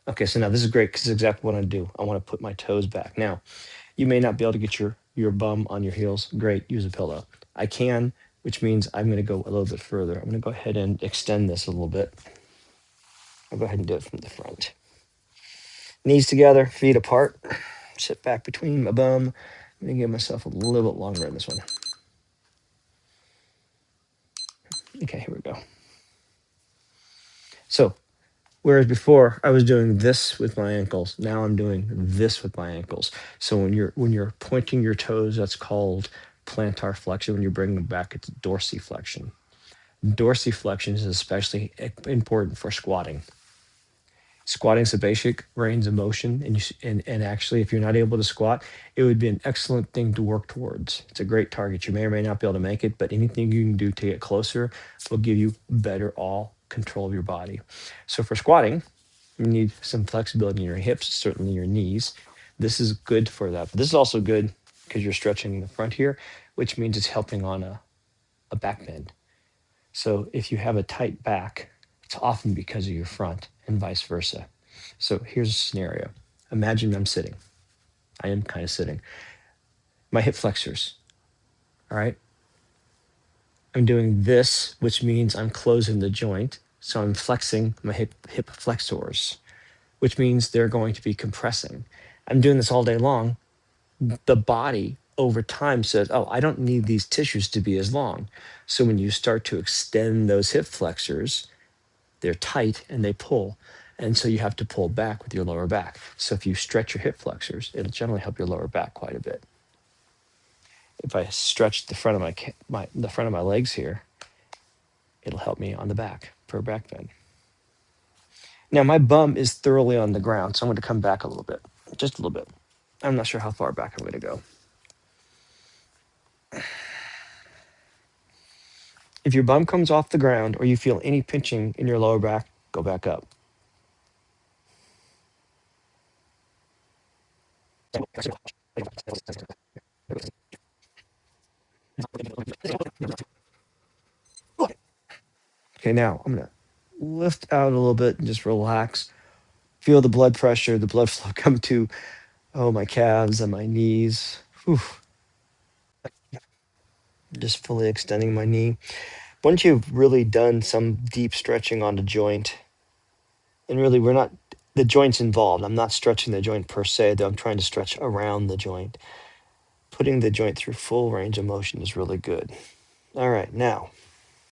Okay, so now this is great because it's exactly what I do. I want to put my toes back. Now, you may not be able to get your bum on your heels. Great, use a pillow. I can, which means I'm going to go a little bit further. I'm going to go ahead and extend this a little bit. I'll go ahead and do it from the front. Knees together, feet apart. Sit back between my bum. I'm going to give myself a little bit longer in this one. Okay, here we go. So, whereas before I was doing this with my ankles, now I'm doing this with my ankles. So when you're pointing your toes, that's called plantar flexion. When you bring them back, it's dorsiflexion. Dorsiflexion is especially important for squatting. Squatting is a basic range of motion, and actually, if you're not able to squat, it would be an excellent thing to work towards. It's a great target. You may or may not be able to make it, but anything you can do to get closer will give you better all control of your body. So for squatting, you need some flexibility in your hips, certainly your knees. This is good for that. But this is also good because you're stretching the front here, which means it's helping on a back bend. So if you have a tight back, it's often because of your front and vice versa. So here's a scenario. Imagine I'm sitting. I am kind of sitting. My hip flexors, all right? I'm doing this, which means I'm closing the joint. So I'm flexing my hip flexors, which means they're going to be compressing. I'm doing this all day long. The body over time says, oh, I don't need these tissues to be as long. So when you start to extend those hip flexors, they're tight and they pull. And so you have to pull back with your lower back. So if you stretch your hip flexors, it'll generally help your lower back quite a bit. If I stretch the front of the front of my legs here, it'll help me on the back for a back bend. Now my bum is thoroughly on the ground, so I'm going to come back a little bit, just a little bit. I'm not sure how far back I'm going to go. If your bum comes off the ground or you feel any pinching in your lower back, go back up. Okay, now I'm going to lift out a little bit and just relax. Feel the blood pressure, the blood flow come to, my calves and my knees. Whew. Just fully extending my knee. Once you've really done some deep stretching on the joint, and really the joint's involved. I'm not stretching the joint per se, though I'm trying to stretch around the joint. Putting the joint through full range of motion is really good. All right, now